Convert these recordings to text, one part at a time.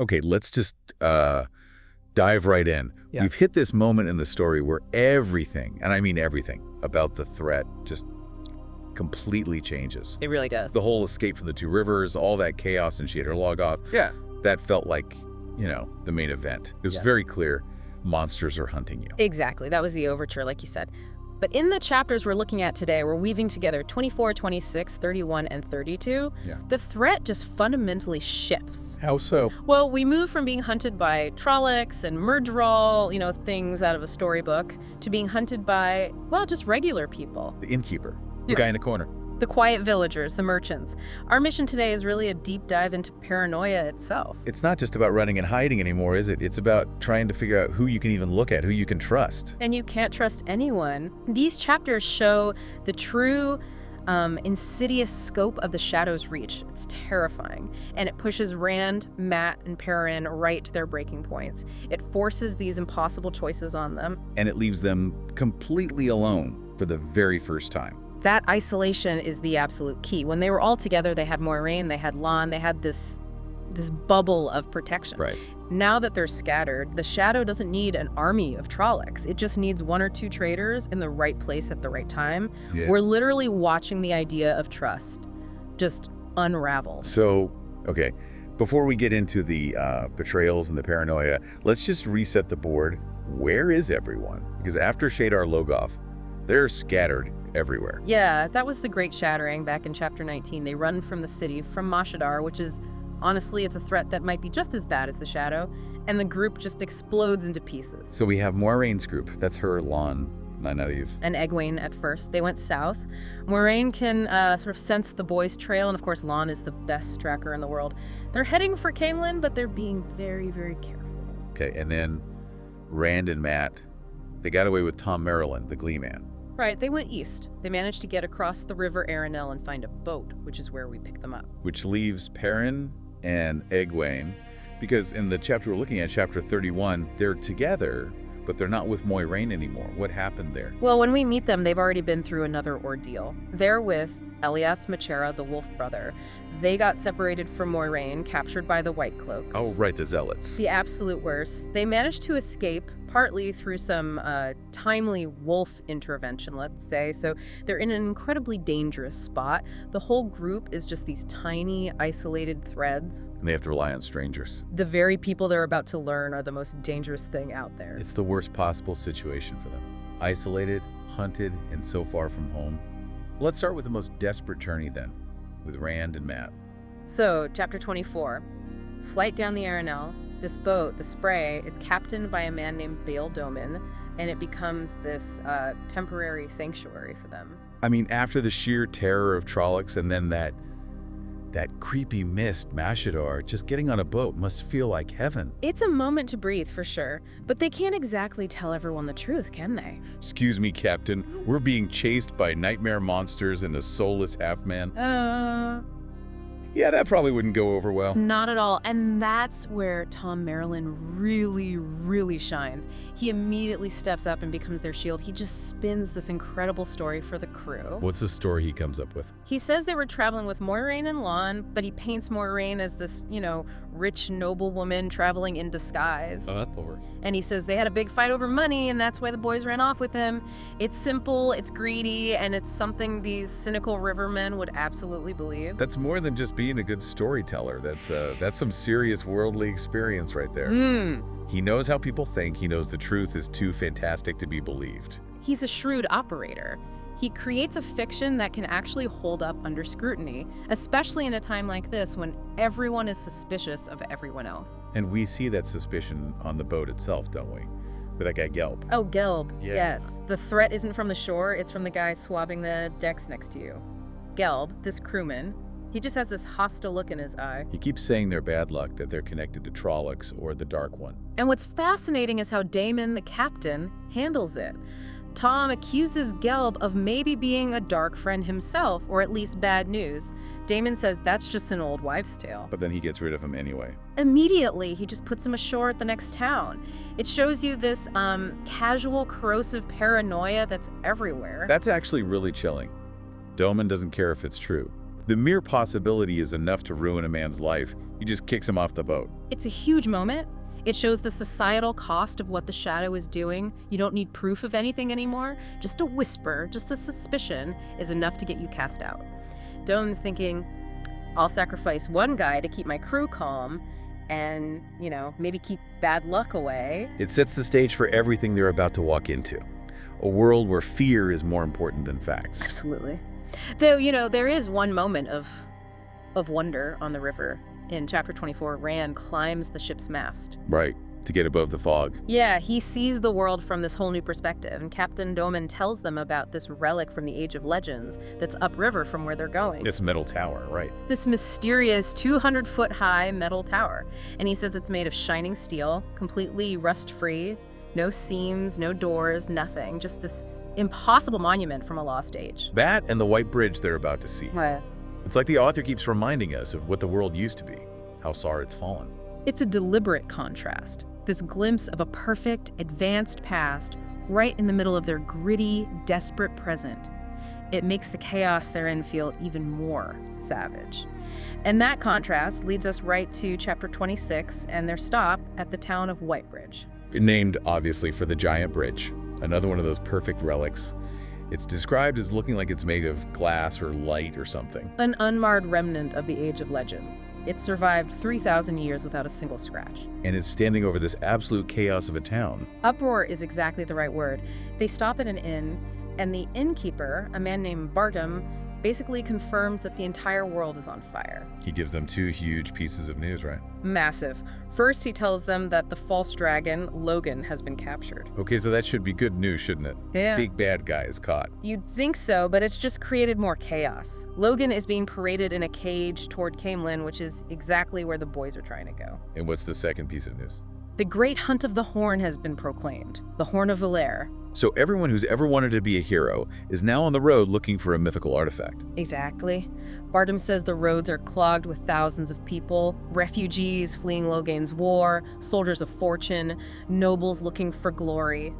Okay, let's just dive right in. Yeah. We've hit this moment in the story where everything, and I mean everything, about the threat just completely changes. It really does. The whole escape from the two rivers, all that chaos, and she had her log off. Yeah. That felt like, the main event. It was very clear monsters are hunting you. Exactly. That was the overture, like you said. But in the chapters we're looking at today, we're weaving together 24, 26, 31, and 32. Yeah. The threat just fundamentally shifts. How so? Well, we move from being hunted by Trollocs and Murdral, things out of a storybook, to being hunted by, well, just regular people. The innkeeper, the guy in the corner. The quiet villagers, the merchants. Our mission today is really a deep dive into paranoia itself. It's not just about running and hiding anymore, is it? It's about trying to figure out who you can even look at, who you can trust. And you can't trust anyone. These chapters show the true insidious scope of the Shadow's reach. It's terrifying. And it pushes Rand, Mat, and Perrin right to their breaking points. It forces these impossible choices on them. And it leaves them completely alone for the very first time. That isolation is the absolute key. When they were all together, they had Moiraine, they had Lon, they had this bubble of protection. Right. Now that they're scattered, the Shadow doesn't need an army of Trollocs. It just needs one or two traitors in the right place at the right time. Yeah. We're literally watching the idea of trust just unravel. So, okay, before we get into the betrayals and the paranoia, let's just reset the board. Where is everyone? Because after Shadar Logoth, they're scattered everywhere. Yeah, that was the Great Shattering back in Chapter 19. They run from the city, from Mashadar, which is, honestly, it's a threat that might be just as bad as the Shadow, and the group just explodes into pieces. So we have Moiraine's group. That's her, Lon, Nynaeve. And Egwene at first. They went south. Moiraine can sort of sense the boys' trail, and of course Lon is the best tracker in the world. They're heading for Caemlyn, but they're being very, very careful. Okay, and then Rand and Mat, they got away with Thom Merrilin, the Gleeman. Right, they went east. They managed to get across the river Arinelle and find a boat, which is where we pick them up. Which leaves Perrin and Egwene, because in the chapter we're looking at, chapter 31, they're together, but they're not with Moiraine anymore. What happened there? Well, when we meet them, they've already been through another ordeal. They're with Elias Machera, the wolf brother. They got separated from Moiraine, captured by the White Cloaks. Oh, right, the Zealots. The absolute worst. They managed to escape, partly through some timely wolf intervention, let's say. So they're in an incredibly dangerous spot. The whole group is just these tiny, isolated threads. And they have to rely on strangers. The very people they're about to learn are the most dangerous thing out there. It's the worst possible situation for them. Isolated, hunted, and so far from home. Let's start with the most desperate journey then, with Rand and Mat. So, chapter 24, flight down the Arinelle. This boat, the Spray, it's captained by a man named Bayle Domon, and it becomes this temporary sanctuary for them. I mean, after the sheer terror of Trollocs and then that creepy mist, Mashadar, just getting on a boat must feel like heaven. It's a moment to breathe, for sure, but they can't exactly tell everyone the truth, can they? Excuse me, Captain. We're being chased by nightmare monsters and a soulless half-man. Yeah, that probably wouldn't go over well. Not at all. And that's where Thom Merrilin really, really shines. He immediately steps up and becomes their shield. He just spins this incredible story for the crew. What's the story he comes up with? He says they were traveling with Moiraine and Lon, but he paints Moiraine as this, rich noblewoman traveling in disguise. Oh, that's over. And he says they had a big fight over money, and that's why the boys ran off with him. It's simple, it's greedy, and it's something these cynical rivermen would absolutely believe. That's more than just being a good storyteller. That's some serious worldly experience right there. He knows how people think. He knows the truth is too fantastic to be believed. He's a shrewd operator. He creates a fiction that can actually hold up under scrutiny, especially in a time like this when everyone is suspicious of everyone else. And we see that suspicion on the boat itself, don't we? With that guy Gelb. Oh, Gelb. Yeah. Yes. The threat isn't from the shore, it's from the guy swabbing the decks next to you. Gelb, this crewman, he just has this hostile look in his eye. He keeps saying they're bad luck, that they're connected to Trollocs or the Dark One. And what's fascinating is how Daemon, the captain, handles it. Thom accuses Gelb of maybe being a dark friend himself, or at least bad news. Daemon says that's just an old wives' tale. But then he gets rid of him anyway. Immediately, he just puts him ashore at the next town. It shows you this casual, corrosive paranoia that's everywhere. That's actually really chilling. Domon doesn't care if it's true. The mere possibility is enough to ruin a man's life. He just kicks him off the boat. It's a huge moment. It shows the societal cost of what the shadow is doing. You don't need proof of anything anymore. Just a whisper, just a suspicion is enough to get you cast out. Domon's thinking, I'll sacrifice one guy to keep my crew calm and, maybe keep bad luck away. It sets the stage for everything they're about to walk into. A world where fear is more important than facts. Absolutely. Though, there is one moment of wonder on the river. In chapter 24, Rand climbs the ship's mast. Right, to get above the fog. Yeah, he sees the world from this whole new perspective, and Captain Domon tells them about this relic from the Age of Legends that's upriver from where they're going. This metal tower, right. This mysterious 200-foot-high metal tower. And he says it's made of shining steel, completely rust-free, no seams, no doors, nothing. Just this impossible monument from a lost age. That and the Whitebridge they're about to see. What? It's like the author keeps reminding us of what the world used to be, how far it's fallen. It's a deliberate contrast. This glimpse of a perfect, advanced past right in the middle of their gritty, desperate present. It makes the chaos they're in feel even more savage. And that contrast leads us right to chapter 26 and their stop at the town of Whitebridge. Named, obviously, for the giant bridge. Another one of those perfect relics. It's described as looking like it's made of glass or light or something. An unmarred remnant of the Age of Legends. It survived 3,000 years without a single scratch. And it's standing over this absolute chaos of a town. Uproar is exactly the right word. They stop at an inn, and the innkeeper, a man named Bartom, basically confirms that the entire world is on fire. He gives them two huge pieces of news, right? Massive. First, he tells them that the false dragon, Logan, has been captured. Okay, so that should be good news, shouldn't it? Yeah. Big bad guy is caught. You'd think so, but it's just created more chaos. Logan is being paraded in a cage toward Caemlyn, which is exactly where the boys are trying to go. And what's the second piece of news? The Great Hunt of the Horn has been proclaimed. The Horn of Valere. So everyone who's ever wanted to be a hero is now on the road looking for a mythical artifact. Exactly. Bartom says the roads are clogged with thousands of people, refugees fleeing Logain's war, soldiers of fortune, nobles looking for glory.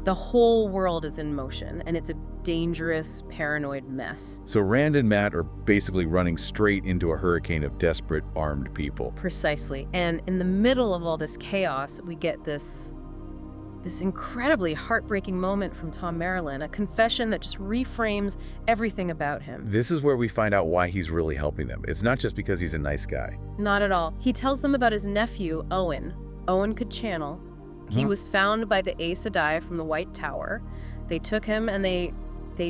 The whole world is in motion, and it's a dangerous, paranoid mess. So Rand and Mat are basically running straight into a hurricane of desperate, armed people. Precisely. And in the middle of all this chaos, we get this incredibly heartbreaking moment from Thom Merrilin, a confession that just reframes everything about him. This is where we find out why he's really helping them. It's not just because he's a nice guy. Not at all. He tells them about his nephew, Owen. Owen could channel. He was found by the Aes Sedai from the White Tower. They took him and they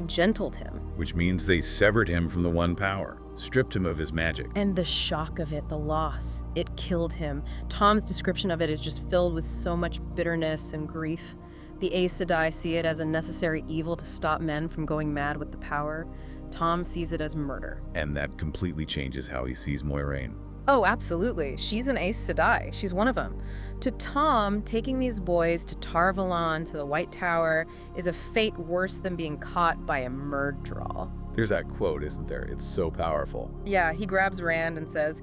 gentled him. Which means they severed him from the One Power, stripped him of his magic. And the shock of it, the loss, it killed him. Tom's description of it is just filled with so much bitterness and grief. The Aes Sedai see it as a necessary evil to stop men from going mad with the power. Thom sees it as murder. And that completely changes how he sees Moiraine. Oh, absolutely. She's an Aes Sedai. She's one of them. To Thom, taking these boys to Tar Valon, to the White Tower, is a fate worse than being caught by a Myrddraal. There's that quote, isn't there? It's so powerful. Yeah, he grabs Rand and says,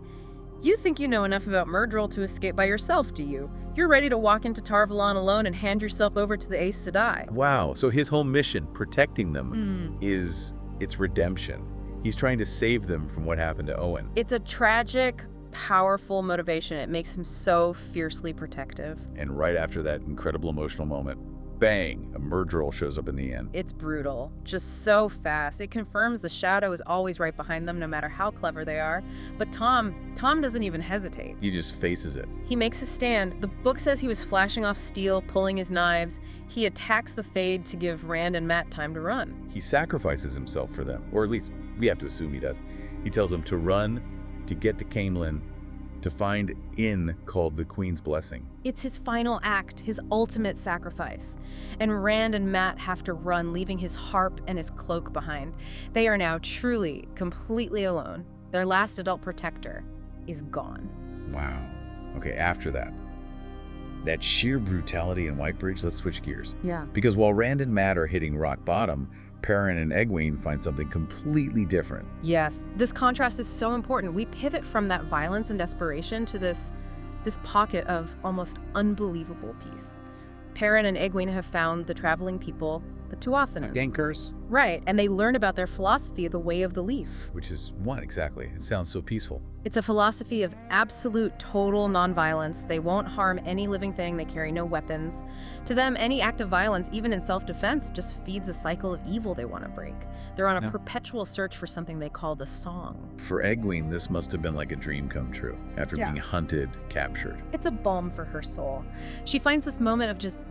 "You think you know enough about Myrddraal to escape by yourself, do you? You're ready to walk into Tar Valon alone and hand yourself over to the Aes Sedai." Wow, so his whole mission, protecting them, is its redemption. He's trying to save them from what happened to Owen. It's a tragic, powerful motivation. It makes him so fiercely protective. And right after that incredible emotional moment, bang, a Myrddraal shows up in the end. It's brutal, just so fast. It confirms the shadow is always right behind them, no matter how clever they are. But Thom doesn't even hesitate. He just faces it. He makes a stand. The book says he was flashing off steel, pulling his knives. He attacks the Fade to give Rand and Mat time to run. He sacrifices himself for them, or at least we have to assume he does. He tells them to run, to get to Caemlyn, to find inn called the Queen's Blessing. It's his final act, his ultimate sacrifice. And Rand and Mat have to run, leaving his harp and his cloak behind. They are now truly, completely alone. Their last adult protector is gone. Wow. Okay, after that. That sheer brutality in Whitebridge, let's switch gears. Yeah. Because while Rand and Mat are hitting rock bottom, Perrin and Egwene find something completely different. Yes, this contrast is so important. We pivot from that violence and desperation to this pocket of almost unbelievable peace. Perrin and Egwene have found the traveling people, the Tuathanans. Gankers? Right, and they learn about their philosophy, the way of the leaf. Which is what exactly? It sounds so peaceful. It's a philosophy of absolute, total nonviolence. They won't harm any living thing. They carry no weapons. To them, any act of violence, even in self-defense, just feeds a cycle of evil they want to break. They're on a perpetual search for something they call the song. For Egwene, this must have been like a dream come true after being hunted, captured. It's a balm for her soul. She finds this moment of just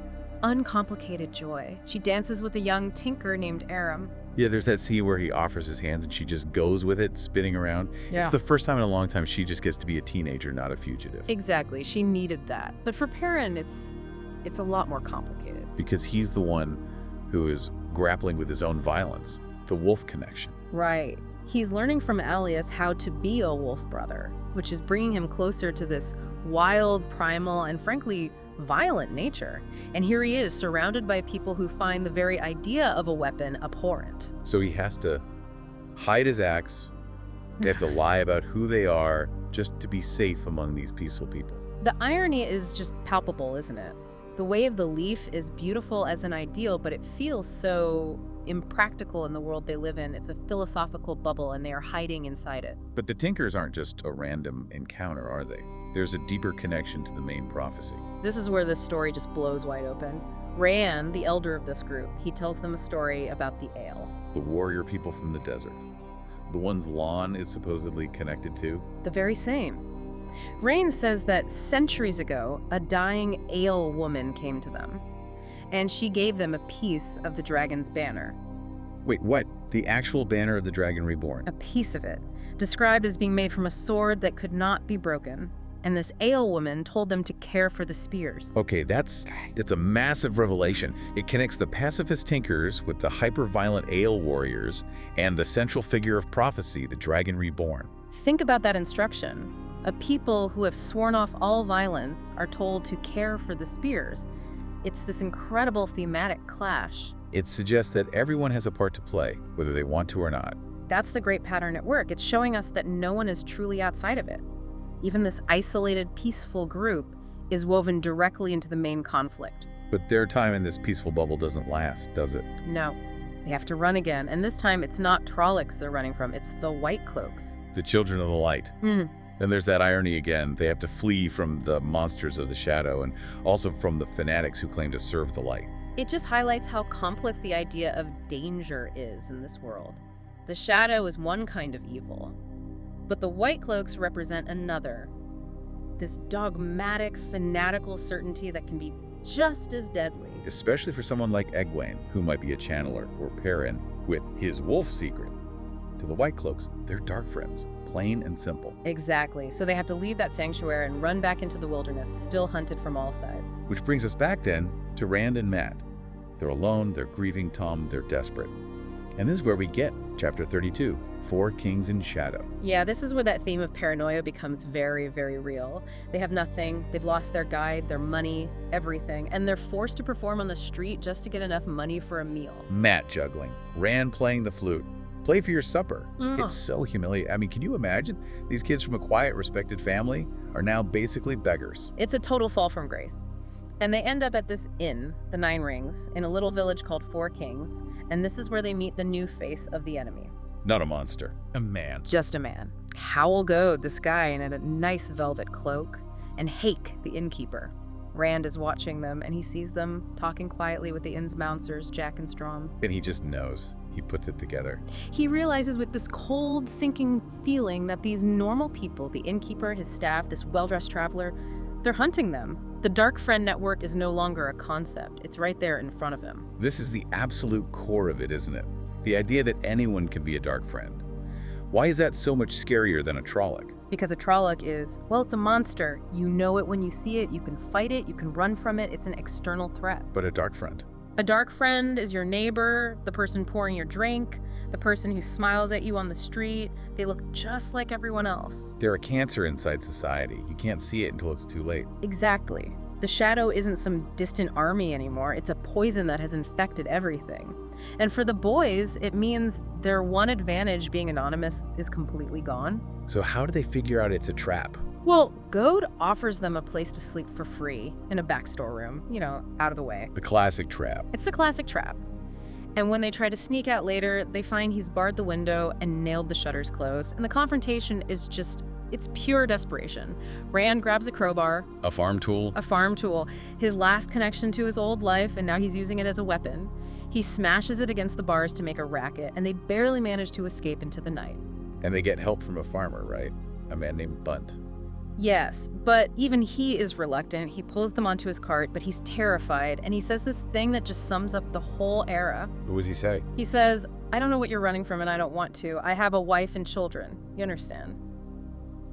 uncomplicated joy. She dances with a young tinker named Aram. Yeah, there's that scene where he offers his hands and she just goes with it, spinning around. Yeah. It's the first time in a long time she just gets to be a teenager, not a fugitive. Exactly. She needed that. But for Perrin, it's a lot more complicated. Because he's the one who is grappling with his own violence, the wolf connection. Right. He's learning from Alias how to be a wolf brother, which is bringing him closer to this wild, primal, and frankly, violent nature. And here he is, surrounded by people who find the very idea of a weapon abhorrent. So he has to hide his axe. They have to lie about who they are just to be safe among these peaceful people. The irony is just palpable, isn't it? The way of the leaf is beautiful as an ideal, but it feels so impractical in the world they live in. It's a philosophical bubble, and they are hiding inside it. But the Tinkers aren't just a random encounter, are they? There's a deeper connection to the main prophecy. This is where this story just blows wide open. Rand, the elder of this group, he tells them a story about the Ale. The warrior people from the desert. The ones Lon is supposedly connected to. The very same. Rain says that centuries ago, a dying Ale woman came to them, and she gave them a piece of the dragon's banner. Wait, what? The actual banner of the Dragon Reborn? A piece of it, described as being made from a sword that could not be broken. And this Ale woman told them to care for the spears. Okay, it's a massive revelation. It connects the pacifist Tinkers with the hyper-violent Ale warriors and the central figure of prophecy, the Dragon Reborn. Think about that instruction. A people who have sworn off all violence are told to care for the spears. It's this incredible thematic clash. It suggests that everyone has a part to play, whether they want to or not. That's the great pattern at work. It's showing us that no one is truly outside of it. Even this isolated, peaceful group is woven directly into the main conflict. But their time in this peaceful bubble doesn't last, does it? No. They have to run again, and this time it's not Trollocs they're running from, it's the White Cloaks. The Children of the Light. Then there's that irony again. They have to flee from the monsters of the shadow and also from the fanatics who claim to serve the light. It just highlights how complex the idea of danger is in this world. The shadow is one kind of evil, but the White Cloaks represent another. This dogmatic, fanatical certainty that can be just as deadly. Especially for someone like Egwene, who might be a channeler, or Perrin, with his wolf secret. To the White Cloaks, they're Darkfriends, plain and simple. Exactly. So they have to leave that sanctuary and run back into the wilderness, still hunted from all sides. Which brings us back then to Rand and Mat. They're alone, they're grieving Thom, they're desperate. And this is where we get Chapter 32, 4 Kings in Shadow. Yeah, this is where that theme of paranoia becomes very, very real. They have nothing, they've lost their guide, their money, everything, and they're forced to perform on the street just to get enough money for a meal. Mat juggling, Rand playing the flute. Play for your supper. It's so humiliating. I mean, can you imagine? These kids from a quiet, respected family are now basically beggars. It's a total fall from grace. And they end up at this inn, the Nine Rings, in a little village called Four Kings, and this is where they meet the new face of the enemy. Not a monster, a man. Just a man. Howl Goad, this guy in a nice velvet cloak, and Hake, the innkeeper. Rand is watching them, and he sees them talking quietly with the inn's bouncers, Jack and Strom. And he just knows. He puts it together. He realizes with this cold, sinking feeling that these normal people, the innkeeper, his staff, this well-dressed traveler, they're hunting them. The Darkfriend network is no longer a concept. It's right there in front of him. This is the absolute core of it, isn't it? The idea that anyone can be a Darkfriend. Why is that so much scarier than a Trolloc? Because a Trolloc is, well, it's a monster. You know it when you see it, you can fight it, you can run from it, it's an external threat. But a Darkfriend? A Darkfriend is your neighbor, the person pouring your drink, the person who smiles at you on the street. They look just like everyone else. They're a cancer inside society. You can't see it until it's too late. Exactly. The shadow isn't some distant army anymore. It's a poison that has infected everything. And for the boys, it means their one advantage, being anonymous, is completely gone. So how do they figure out it's a trap? Well, Goad offers them a place to sleep for free in a back storeroom, out of the way. The classic trap. It's the classic trap. And when they try to sneak out later, they find he's barred the window and nailed the shutters closed. And the confrontation is it's pure desperation. Rand grabs a crowbar. A farm tool? A farm tool. His last connection to his old life, and now he's using it as a weapon. He smashes it against the bars to make a racket, and they barely manage to escape into the night. And they get help from a farmer, right? A man named Bunt. Yes, but even he is reluctant. He pulls them onto his cart, but he's terrified, and he says this thing that just sums up the whole era. What does he say? He says, I don't know what you're running from, and I don't want to. I have a wife and children. You understand?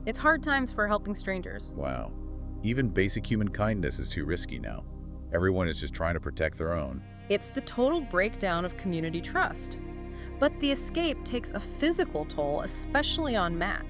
It's hard times for helping strangers. Wow. Even basic human kindness is too risky now. Everyone is just trying to protect their own. It's the total breakdown of community trust. But the escape takes a physical toll, especially on Matt.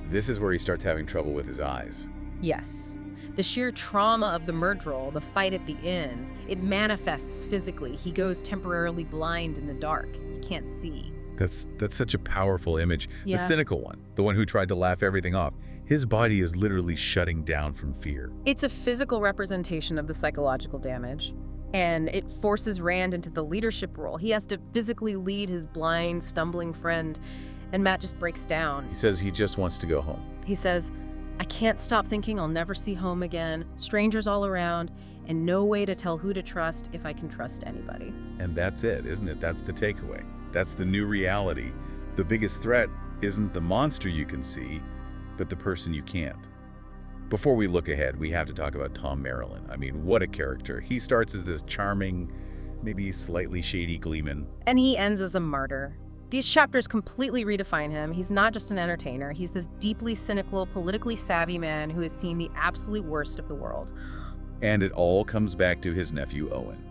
This is where he starts having trouble with his eyes. Yes. The sheer trauma of the murder, the fight at the inn, it manifests physically. He goes temporarily blind in the dark. He can't see. That's such a powerful image. Yeah. The cynical one, the one who tried to laugh everything off. His body is literally shutting down from fear. It's a physical representation of the psychological damage, and it forces Rand into the leadership role. He has to physically lead his blind, stumbling friend, and Matt just breaks down. He says he just wants to go home. He says, I can't stop thinking I'll never see home again, strangers all around, and no way to tell who to trust if I can trust anybody. And that's it, isn't it? That's the takeaway. That's the new reality. The biggest threat isn't the monster you can see, but the person you can't. Before we look ahead, we have to talk about Thom Merrilin. I mean, what a character. He starts as this charming, maybe slightly shady Gleeman. And he ends as a martyr. These chapters completely redefine him. He's not just an entertainer. He's this deeply cynical, politically savvy man who has seen the absolute worst of the world. And it all comes back to his nephew, Owen.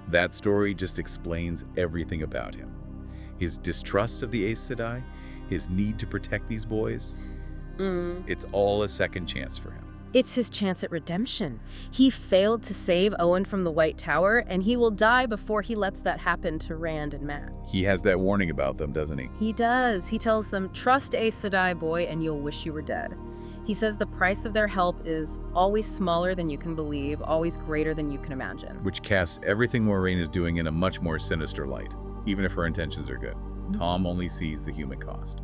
That story just explains everything about him. His distrust of the Aes Sedai, his need to protect these boys. It's all a second chance for him. It's his chance at redemption. He failed to save Owen from the White Tower, and he will die before he lets that happen to Rand and Matt. He has that warning about them, doesn't he? He does. He tells them, trust Aes Sedai, boy, and you'll wish you were dead. He says the price of their help is always smaller than you can believe, always greater than you can imagine. Which casts everything Moiraine is doing in a much more sinister light, even if her intentions are good. Thom only sees the human cost.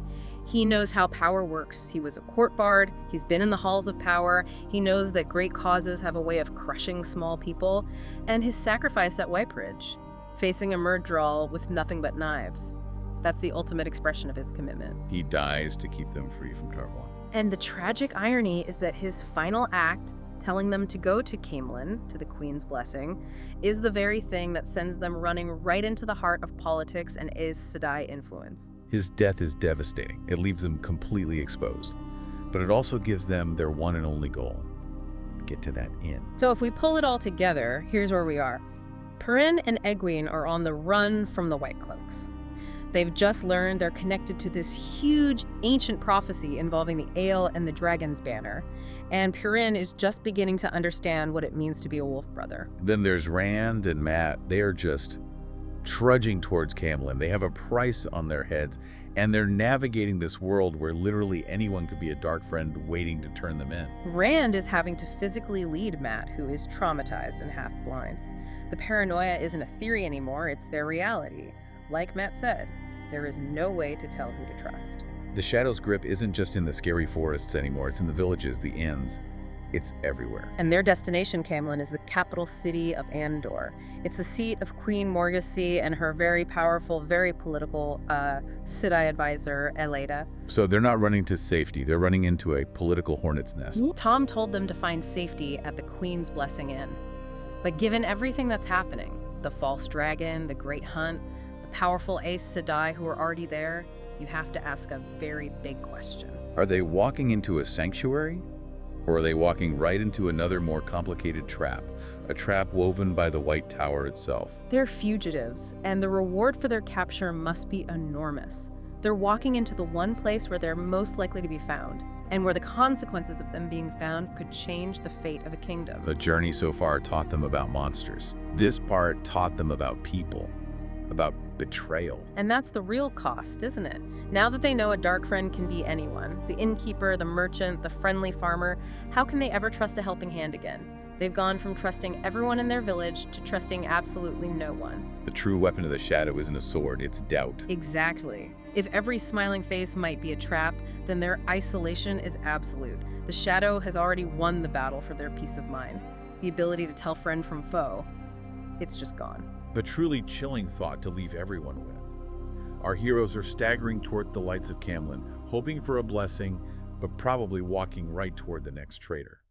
He knows how power works. He was a court bard. He's been in the halls of power. He knows that great causes have a way of crushing small people. And his sacrifice at Whitebridge, facing a murderer with nothing but knives. That's the ultimate expression of his commitment. He dies to keep them free from Tarvon. And the tragic irony is that his final act, telling them to go to Caemlyn, to the Queen's blessing, is the very thing that sends them running right into the heart of politics and Aes Sedai influence. His death is devastating. It leaves them completely exposed. But it also gives them their one and only goal: get to that inn. So if we pull it all together, here's where we are. Perrin and Egwene are on the run from the White Cloaks. They've just learned they're connected to this huge ancient prophecy involving the Ale and the Dragon's Banner, and Perrin is just beginning to understand what it means to be a wolf brother. Then there's Rand and Matt. They are just trudging towards Caemlyn. They have a price on their heads, and they're navigating this world where literally anyone could be a Darkfriend waiting to turn them in. Rand is having to physically lead Matt, who is traumatized and half blind. The paranoia isn't a theory anymore, it's their reality. Like Matt said, there is no way to tell who to trust. The Shadow's grip isn't just in the scary forests anymore. It's in the villages, the inns. It's everywhere. And their destination, Caemlyn, is the capital city of Andor. It's the seat of Queen Morgase and her very powerful, very political Sedai advisor, Eleda. So they're not running to safety. They're running into a political hornet's nest. Thom told them to find safety at the Queen's Blessing Inn. But given everything that's happening, the false dragon, the great hunt, the powerful Aes Sedai who are already there, you have to ask a very big question. Are they walking into a sanctuary? Or are they walking right into another more complicated trap? A trap woven by the White Tower itself. They're fugitives, and the reward for their capture must be enormous. They're walking into the one place where they're most likely to be found, and where the consequences of them being found could change the fate of a kingdom. The journey so far taught them about monsters. This part taught them about people, about betrayal. And that's the real cost, isn't it? Now that they know a dark friend can be anyone, the innkeeper, the merchant, the friendly farmer, how can they ever trust a helping hand again? They've gone from trusting everyone in their village to trusting absolutely no one. The true weapon of the shadow isn't a sword, it's doubt. Exactly. If every smiling face might be a trap, then their isolation is absolute. The shadow has already won the battle for their peace of mind. The ability to tell friend from foe, it's just gone. A truly chilling thought to leave everyone with. Our heroes are staggering toward the lights of Caemlyn, hoping for a blessing, but probably walking right toward the next traitor.